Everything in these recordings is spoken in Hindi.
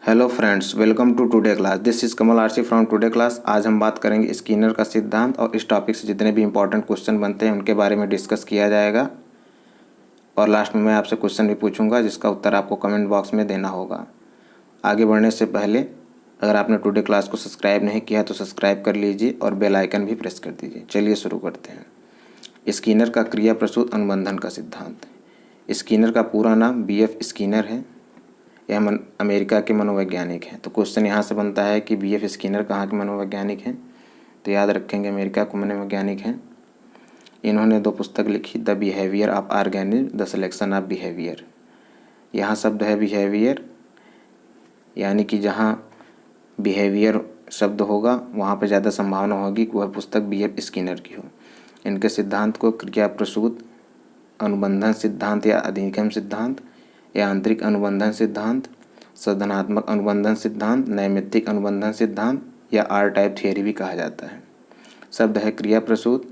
Hello friends, welcome to today class. This is Kamal RC from today class. आज हम बात करेंगे स्किनर का सिद्धांत और इस टॉपिक से जितने भी इंपॉर्टेंट क्वेश्चन बनते हैं उनके बारे में डिस्कस किया जाएगा। और लास्ट में मैं आपसे क्वेश्चन भी पूछूंगा जिसका उत्तर आपको कमेंट बॉक्स में देना होगा। आगे बढ़ने से पहले अगर आपने टुडे क्लास को सब्सक्राइब नहीं किया तो सब्सक्राइब कर लीजिए और बेल आइकन भी प्रेस कर दीजिए। चलिए शुरू करते हैं। स्किनर का क्रिया प्रसूत अनुबंधन का सिद्धांत। स्किनर का पूरा नाम BF स्किनर है। यह अमेरिका के मनोवैज्ञानिक हैं। तो क्वेश्चन यहाँ से बनता है कि BF स्किनर कहाँ के मनोवैज्ञानिक हैं। तो याद रखेंगे अमेरिका के मनोवैज्ञानिक हैं। इन्होंने 2 पुस्तक लिखी, the behaviour of organism, the selection of behaviour. यहाँ शब्द है बिहेवियर, यानी कि जहाँ बिहेवियर शब्द होगा वहाँ पर ज़्यादा संभावना होगी कि वह पुस्तक BF स्किनर की हो। इनके सिद्धांत को क्रिया प्रसूत अनुबंधन सिद्धांत या अधिगम सिद्धांत या आंतरिक अनुबंधन सिद्धांत, साधनात्मक अनुबंधन सिद्धांत, नैमित्तिक अनुबंधन सिद्धांत या आर टाइप थियरी भी कहा जाता है। शब्द है क्रिया प्रसूत,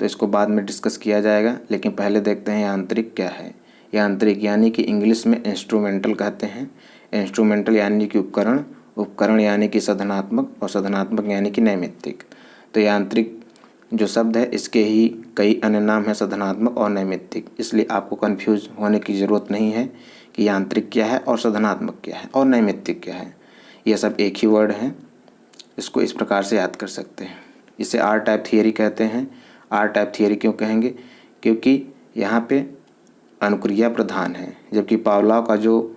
तो इसको बाद में डिस्कस किया जाएगा, लेकिन पहले देखते हैं यांत्रिक क्या है। यांत्रिक यानी कि इंग्लिश में इंस्ट्रूमेंटल कहते हैं। इंस्ट्रूमेंटल यानी कि उपकरण, उपकरण यानी कि साधनात्मक और साधनात्मक यानी कि नैमित्तिक। तो यांत्रिक जो शब्द है इसके ही कई अन्य नाम हैं, साधनात्मक और नैमित्तिक। इसलिए आपको कन्फ्यूज होने की ज़रूरत नहीं है कि यांत्रिक क्या है और साधनात्मक क्या है और नैमित्तिक क्या है। यह सब एक ही वर्ड हैं। इसको इस प्रकार से याद कर सकते हैं। इसे आर टाइप थियरी कहते हैं। आर टाइप थियरी क्यों कहेंगे? क्योंकि यहाँ पे अनुक्रिया प्रधान है, जबकि पावलोव का जो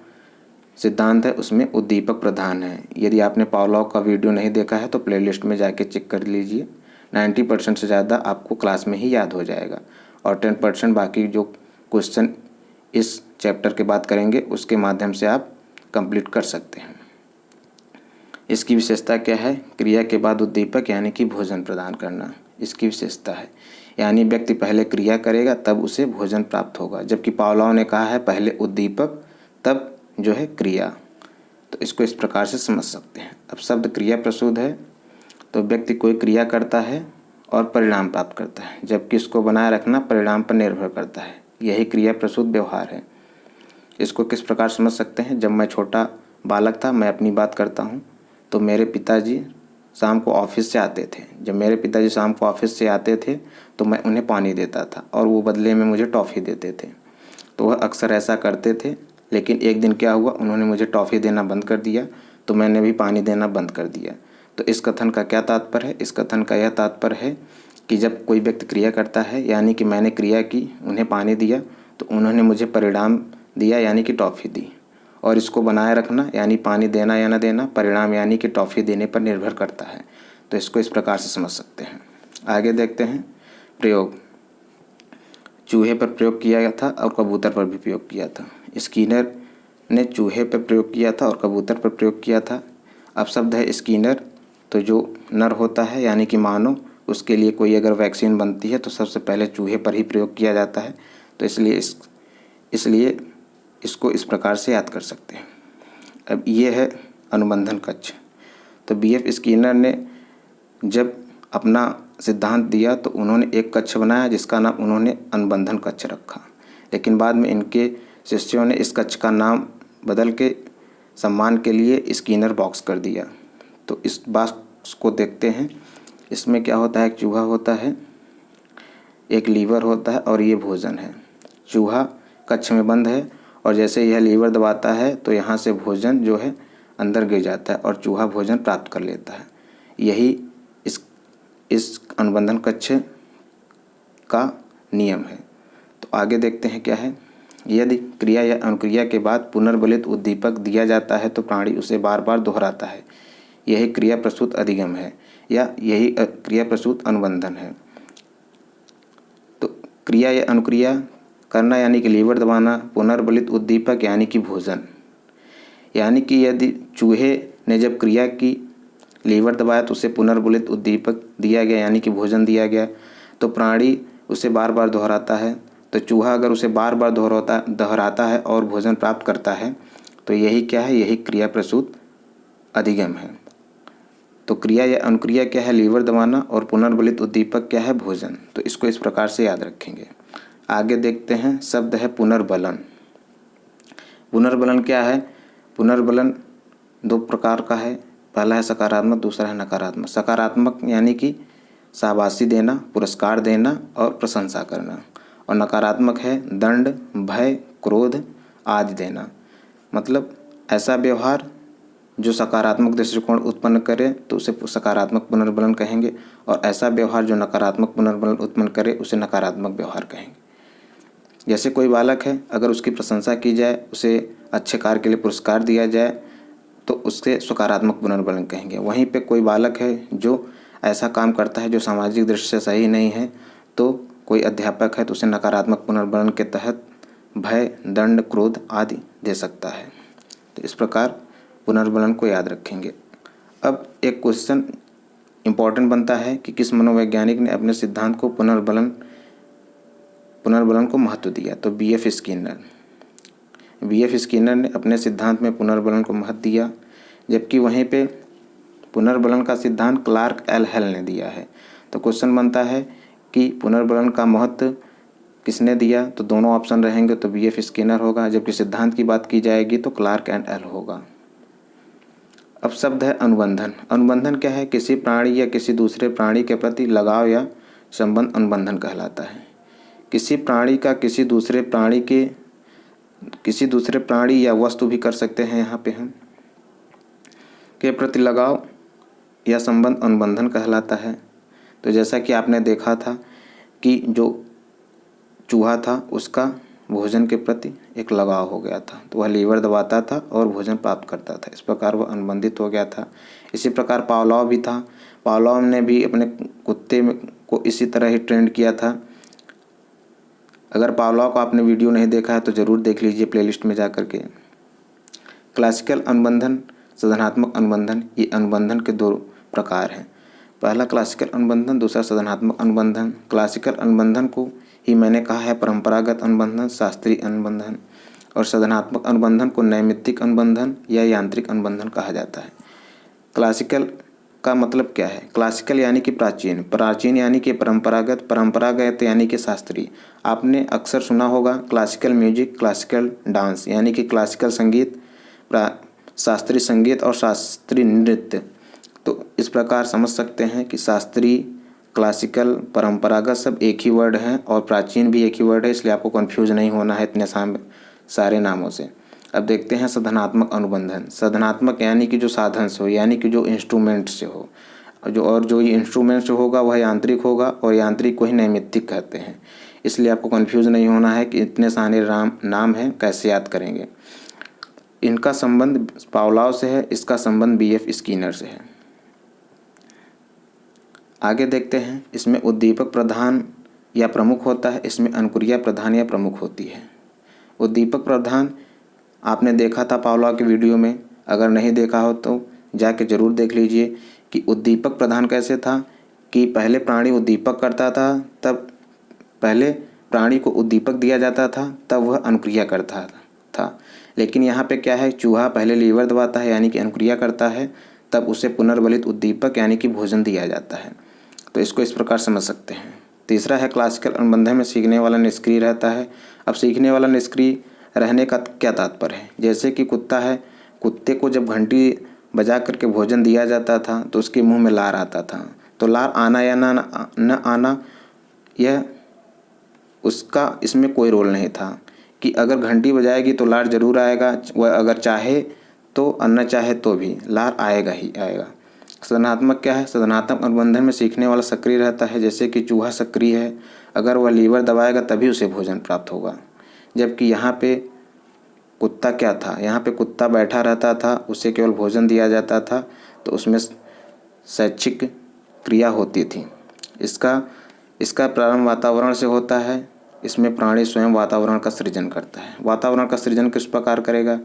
सिद्धांत है उसमें उद्दीपक प्रधान है। यदि आपने पावलोव का वीडियो नहीं देखा है तो प्लेलिस्ट में जाके चेक कर लीजिए। 90% से ज़्यादा आपको क्लास में ही याद हो जाएगा और 10% बाकी जो क्वेश्चन इस चैप्टर के बाद करेंगे उसके माध्यम से आप कंप्लीट कर सकते हैं। इसकी विशेषता क्या है? क्रिया के बाद उद्दीपक यानी कि भोजन प्रदान करना इसकी विशेषता है। यानी व्यक्ति पहले क्रिया करेगा तब उसे भोजन प्राप्त होगा, जबकि पावलोव ने कहा है पहले उद्दीपक तब जो है क्रिया। तो इसको इस प्रकार से समझ सकते हैं। अब शब्द क्रिया प्रसूत है तो व्यक्ति कोई क्रिया करता है और परिणाम प्राप्त करता है, जबकि इसको बनाए रखना परिणाम पर निर्भर करता है। यही क्रिया प्रसूत व्यवहार है। इसको किस प्रकार समझ सकते हैं? जब मैं छोटा बालक था, मैं अपनी बात करता हूँ, तो मेरे पिताजी शाम को ऑफिस से आते थे। जब मेरे पिताजी शाम को ऑफिस से आते थे तो मैं उन्हें पानी देता था और वो बदले में मुझे टॉफ़ी देते थे। तो वह अक्सर ऐसा करते थे, लेकिन एक दिन क्या हुआ, उन्होंने मुझे टॉफ़ी देना बंद कर दिया तो मैंने भी पानी देना बंद कर दिया। तो इस कथन का क्या तात्पर्य है? इस कथन का यह तात्पर्य है कि जब कोई व्यक्ति क्रिया करता है, यानी कि मैंने क्रिया की, उन्हें पानी दिया, तो उन्होंने मुझे परिणाम दिया यानी कि टॉफ़ी दी। और इसको बनाए रखना यानी पानी देना या न देना, परिणाम यानी कि टॉफ़ी देने पर निर्भर करता है। तो इसको इस प्रकार से समझ सकते हैं। आगे देखते हैं प्रयोग। चूहे पर प्रयोग किया था और कबूतर पर भी प्रयोग किया था। स्किनर ने चूहे पर प्रयोग किया था और कबूतर पर प्रयोग किया था। अब शब्द है स्किनर, तो जो नर होता है यानी कि मानव, उसके लिए कोई अगर वैक्सीन बनती है तो सबसे पहले चूहे पर ही प्रयोग किया जाता है। तो इसलिए इसको इस प्रकार से याद कर सकते हैं। अब ये है अनुबंधन कक्ष। तो BF स्किनर ने जब अपना सिद्धांत दिया तो उन्होंने एक कक्ष बनाया जिसका नाम उन्होंने अनुबंधन कक्ष रखा, लेकिन बाद में इनके शिष्यों ने इस कक्ष का नाम बदल के सम्मान के लिए स्किनर बॉक्स कर दिया। तो इस बॉक्स को देखते हैं। इसमें क्या होता है? एक चूहा होता है, एक लीवर होता है और ये भोजन है। चूहा कक्ष में बंद है और जैसे यह लीवर दबाता है तो यहाँ से भोजन जो है अंदर गिर जाता है और चूहा भोजन प्राप्त कर लेता है। यही इस अनुबंधन कक्ष का नियम है। तो आगे देखते हैं क्या है। यदि क्रिया या अनुक्रिया के बाद पुनर्बलित उद्दीपक दिया जाता है तो प्राणी उसे बार बार दोहराता है। यही क्रिया प्रसूत अधिगम है या यही क्रिया प्रसूत अनुबंधन है। तो क्रिया या अनुक्रिया करना यानी कि लीवर दबाना, पुनर्बलित उद्दीपक यानी कि भोजन। यानी कि यदि चूहे ने जब क्रिया की, लीवर दबाया तो उसे पुनर्बलित उद्दीपक दिया गया यानी कि भोजन दिया गया, तो प्राणी उसे बार बार दोहराता है। तो चूहा अगर उसे बार बार दोहराता है और भोजन प्राप्त करता है तो यही क्या है? यही क्रिया प्रसूत अधिगम है। तो क्रिया या अनुक्रिया क्या है? लीवर दबाना, और पुनर्बलित उद्दीपक क्या है? भोजन। तो इसको इस प्रकार से याद रखेंगे। आगे देखते हैं। शब्द है पुनर्बलन। पुनर्बलन क्या है? पुनर्बलन दो प्रकार का है, पहला है सकारात्मक, दूसरा है नकारात्मक। सकारात्मक यानी कि शाबाशी देना, पुरस्कार देना और प्रशंसा करना, और नकारात्मक है दंड, भय, क्रोध आदि देना। मतलब ऐसा व्यवहार जो सकारात्मक दृष्टिकोण उत्पन्न करे तो उसे सकारात्मक पुनर्बलन कहेंगे, और ऐसा व्यवहार जो नकारात्मक पुनर्बलन उत्पन्न करे उसे नकारात्मक व्यवहार कहेंगे। जैसे कोई बालक है, अगर उसकी प्रशंसा की जाए, उसे अच्छे कार्य के लिए पुरस्कार दिया जाए तो उससे सकारात्मक पुनर्बलन कहेंगे। वहीं पे कोई बालक है जो ऐसा काम करता है जो सामाजिक दृष्टि से सही नहीं है, तो कोई अध्यापक है तो उसे नकारात्मक पुनर्बलन के तहत भय, दंड, क्रोध आदि दे सकता है। तो इस प्रकार पुनर्बलन को याद रखेंगे। अब एक क्वेश्चन इम्पॉर्टेंट बनता है कि किस मनोवैज्ञानिक ने अपने सिद्धांत को पुनर्बलन को महत्व दिया। तो B.F. स्किनर ने अपने सिद्धांत में पुनर्बलन को महत्व दिया, जबकि वहीं पे पुनर्बलन का सिद्धांत क्लार्क एल हेल ने दिया है। तो क्वेश्चन बनता है कि पुनर्बलन का महत्व किसने दिया, तो दोनों ऑप्शन रहेंगे, तो B.F. स्किनर होगा, जबकि सिद्धांत की बात की जाएगी तो क्लार्क एंड एल होगा। अब शब्द है अनुबंधन। अनुबंधन क्या है? किसी प्राणी या किसी दूसरे प्राणी के प्रति लगाव या संबंध अनुबंधन कहलाता है। किसी प्राणी का किसी दूसरे प्राणी या वस्तु भी कर सकते हैं यहाँ पे हम, के प्रति लगाव या संबंध अनुबंधन कहलाता है। तो जैसा कि आपने देखा था कि जो चूहा था उसका भोजन के प्रति एक लगाव हो गया था, तो वह लीवर दबाता था और भोजन प्राप्त करता था, इस प्रकार वह अनुबंधित हो गया था। इसी प्रकार पावलोव भी था। पावलोव ने भी अपने कुत्ते को इसी तरह ही ट्रेंड किया था। अगर पावलोव का आपने वीडियो नहीं देखा है तो ज़रूर देख लीजिए प्लेलिस्ट में जा कर के। क्लासिकल अनुबंधन, संधानात्मक अनुबंधन, ये अनुबंधन के दो प्रकार हैं। पहला क्लासिकल अनुबंधन, दूसरा संधानात्मक अनुबंधन। क्लासिकल अनुबंधन को ही मैंने कहा है परंपरागत अनुबंधन, शास्त्रीय अनुबंधन, और संधानात्मक अनुबंधन को नैमित्तिक अनुबंधन या यांत्रिक अनुबंधन कहा जाता है। क्लासिकल का मतलब क्या है? क्लासिकल यानी कि प्राचीन, प्राचीन यानी कि परंपरागत, परंपरागत यानी कि शास्त्रीय। आपने अक्सर सुना होगा क्लासिकल म्यूजिक, क्लासिकल डांस, यानी कि क्लासिकल संगीत, शास्त्रीय संगीत और शास्त्रीय नृत्य। तो इस प्रकार समझ सकते हैं कि शास्त्रीय, क्लासिकल, परंपरागत सब एक ही वर्ड हैं और प्राचीन भी एक ही वर्ड है, इसलिए आपको कंफ्यूज नहीं होना है इतने सारे नामों से। अब देखते हैं साधनात्मक अनुबंधन। साधनात्मक यानी कि जो साधन से हो, यानी कि जो इंस्ट्रूमेंट से हो, जो ये इंस्ट्रूमेंट से होगा वह यांत्रिक होगा, और यांत्रिक को ही नैमित्तिक कहते हैं। इसलिए आपको कंफ्यूज नहीं होना है कि इतने सारे नाम हैं, कैसे याद करेंगे। इनका संबंध पावलोव से है, इसका संबंध B.F. स्किनर से है। आगे देखते हैं, इसमें उद्दीपक प्रधान या प्रमुख होता है, इसमें अनुक्रिया प्रधान या प्रमुख होती है। उद्दीपक प्रधान आपने देखा था पावलोव के वीडियो में, अगर नहीं देखा हो तो जाके ज़रूर देख लीजिए कि उद्दीपक प्रधान कैसे था कि पहले प्राणी उद्दीपक करता था, तब पहले प्राणी को उद्दीपक दिया जाता था, तब वह अनुक्रिया करता था। लेकिन यहाँ पे क्या है, चूहा पहले लीवर दबाता है यानी कि अनुक्रिया करता है, तब उसे पुनर्बलित उद्दीपक यानी कि भोजन दिया जाता है। तो इसको इस प्रकार समझ सकते हैं। तीसरा है क्लासिकल अनुबंधन में सीखने वाला निष्क्रिय रहता है। अब सीखने वाला निष्क्रिय रहने का क्या तात्पर्य है? जैसे कि कुत्ता है, कुत्ते को जब घंटी बजा करके भोजन दिया जाता था तो उसके मुंह में लार आता था। तो लार आना या न आना, यह उसका इसमें कोई रोल नहीं था कि अगर घंटी बजाएगी तो लार जरूर आएगा, वह अगर चाहे तो और न चाहे तो भी लार आएगा ही आएगा। सदनात्मक क्या है? सदनात्मक अनुबंधन में सीखने वाला सक्रिय रहता है। जैसे कि चूहा सक्रिय है, अगर वह लीवर दबाएगा तभी उसे भोजन प्राप्त होगा। जबकि यहाँ पे कुत्ता क्या था, यहाँ पे कुत्ता बैठा रहता था, उसे केवल भोजन दिया जाता था, तो उसमें शैक्षिक क्रिया होती थी। इसका प्रारंभ वातावरण से होता है। इसमें प्राणी स्वयं वातावरण का सृजन करता है। वातावरण का सृजन किस प्रकार करेगा?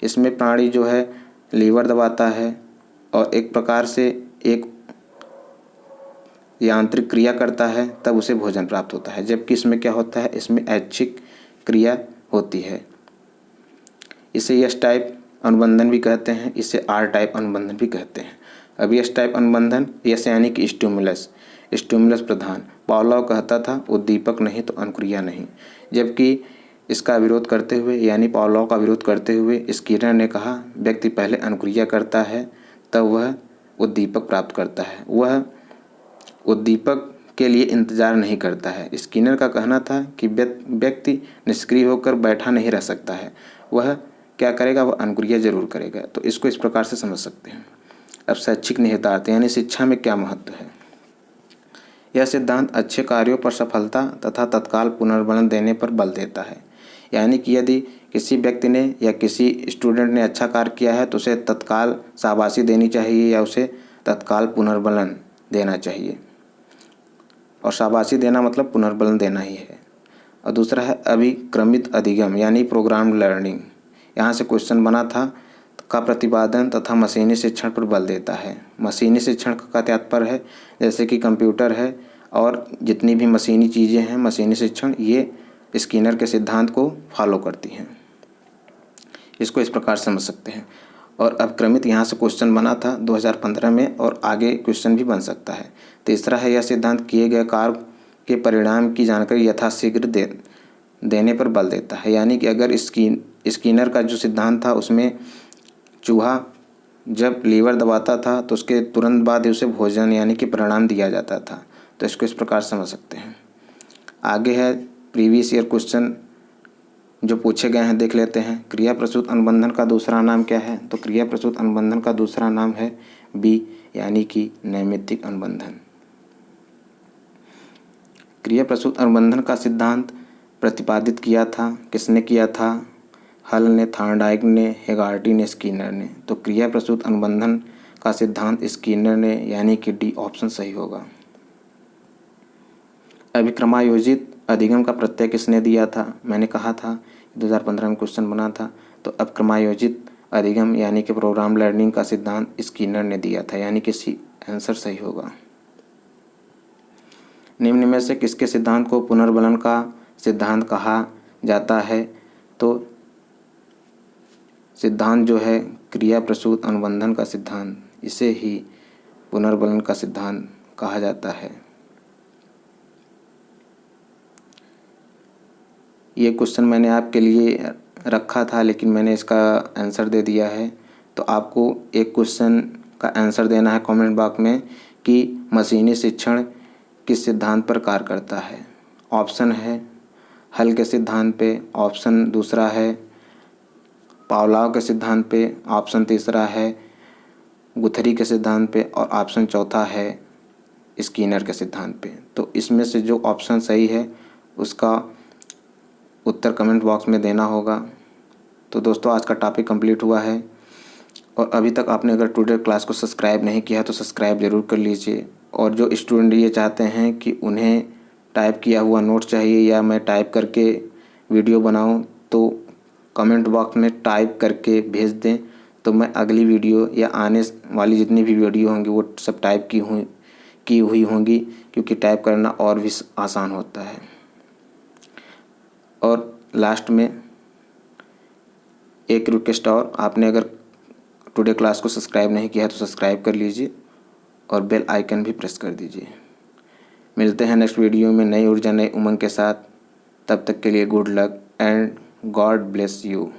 इसमें प्राणी जो है लीवर दबाता है और एक प्रकार से एक यांत्रिक क्रिया करता है, तब उसे भोजन प्राप्त होता है। जबकि इसमें क्या होता है, इसमें ऐच्छिक क्रिया होती है। इसे एस टाइप अनुबंधन भी कहते हैं, इसे आर टाइप अनुबंधन भी कहते हैं। अब एस टाइप अनुबंधन, एस यानी कि स्टिमुलस प्रधान। पावलोव कहता था उद्दीपक नहीं तो अनुक्रिया नहीं। जबकि इसका विरोध करते हुए यानी पावलोव का विरोध करते हुए स्किनर ने कहा, व्यक्ति पहले अनुक्रिया करता है तब वह उद्दीपक प्राप्त करता है, वह उद्दीपक के लिए इंतजार नहीं करता है। स्किनर का कहना था कि व्यक्ति निष्क्रिय होकर बैठा नहीं रह सकता है, वह क्या करेगा, वह अनुक्रिया जरूर करेगा। तो इसको इस प्रकार से समझ सकते हैं। अब शैक्षिक निहितार्थ यानी शिक्षा में क्या महत्व है। यह सिद्धांत अच्छे कार्यों पर सफलता तथा तत्काल पुनर्बलन देने पर बल देता है। यानी कि यदि किसी व्यक्ति ने या किसी स्टूडेंट ने अच्छा कार्य किया है तो उसे तत्काल शाबाशी देनी चाहिए या उसे तत्काल पुनर्बलन देना चाहिए। और शाबाशी देना मतलब पुनर्बलन देना ही है। और दूसरा है अभिक्रमित अधिगम यानी प्रोग्राम लर्निंग। यहाँ से क्वेश्चन बना था का प्रतिपादन तथा मशीनी शिक्षण पर बल देता है। मशीनी शिक्षण का तात्पर्य है जैसे कि कंप्यूटर है और जितनी भी मशीनी चीज़ें हैं, मशीनी शिक्षण ये स्किनर के सिद्धांत को फॉलो करती हैं। इसको इस प्रकार समझ सकते हैं। और अभिक्रमित यहाँ से क्वेश्चन बना था 2015 में और आगे क्वेश्चन भी बन सकता है। तीसरा है यह सिद्धांत किए गए कार्य के परिणाम की जानकारी यथाशीघ्र देने पर बल देता है। यानी कि अगर स्किनर का जो सिद्धांत था उसमें चूहा जब लीवर दबाता था तो उसके तुरंत बाद ही उसे भोजन यानी कि परिणाम दिया जाता था। तो इसको इस प्रकार समझ सकते हैं। आगे है प्रीवियस ईयर क्वेश्चन जो पूछे गए हैं, देख लेते हैं। क्रिया प्रसूत अनुबंधन का दूसरा नाम क्या है। तो क्रिया प्रसूत अनुबंधन का दूसरा नाम है बी यानी कि नैमित्तिक अनुबंधन। क्रिया प्रसूत अनुबंधन का सिद्धांत प्रतिपादित किया था, किसने किया था, हल ने, थॉर्नडाइक ने, हेगार्टी ने, स्किनर ने। तो क्रिया प्रसूत अनुबंधन का सिद्धांत स्किनर ने यानी कि डी ऑप्शन सही होगा। अभिक्रमायोजित अधिगम का प्रत्यय किसने दिया था। मैंने कहा था 2015 में क्वेश्चन बना था। तो अभिक्रमायोजित अधिगम यानी कि प्रोग्राम लर्निंग का सिद्धांत स्किनर ने दिया था, यानी कि सी आंसर सही होगा। निम्न में से किसके सिद्धांत को पुनर्बलन का सिद्धांत कहा जाता है। तो सिद्धांत जो है क्रिया प्रसूत अनुबंधन का सिद्धांत, इसे ही पुनर्बलन का सिद्धांत कहा जाता है। ये क्वेश्चन मैंने आपके लिए रखा था लेकिन मैंने इसका आंसर दे दिया है। तो आपको एक क्वेश्चन का आंसर देना है कमेंट बॉक्स में कि मशीनी शिक्षण किस सिद्धांत पर कार्य करता है। ऑप्शन है हल के सिद्धांत पे, ऑप्शन दूसरा है पावलोव के सिद्धांत पे, ऑप्शन तीसरा है गुथरी के सिद्धांत पे और ऑप्शन चौथा है स्किनर के सिद्धांत पे। तो इसमें से जो ऑप्शन सही है उसका उत्तर कमेंट बॉक्स में देना होगा। तो दोस्तों आज का टॉपिक कंप्लीट हुआ है और अभी तक आपने अगर टुडे क्लास को सब्सक्राइब नहीं किया तो सब्सक्राइब ज़रूर कर लीजिए। और जो स्टूडेंट ये चाहते हैं कि उन्हें टाइप किया हुआ नोट चाहिए या मैं टाइप करके वीडियो बनाऊं, तो कमेंट बॉक्स में टाइप करके भेज दें, तो मैं अगली वीडियो या आने वाली जितनी भी वीडियो होंगी वो सब टाइप की हुई होंगी, क्योंकि टाइप करना और भी आसान होता है। और लास्ट में एक रिक्वेस्ट और, आपने अगर टुडे क्लास को सब्सक्राइब नहीं किया है तो सब्सक्राइब कर लीजिए और बेल आइकन भी प्रेस कर दीजिए। मिलते हैं नेक्स्ट वीडियो में नई ऊर्जा नई उमंग के साथ। तब तक के लिए good luck and God bless you.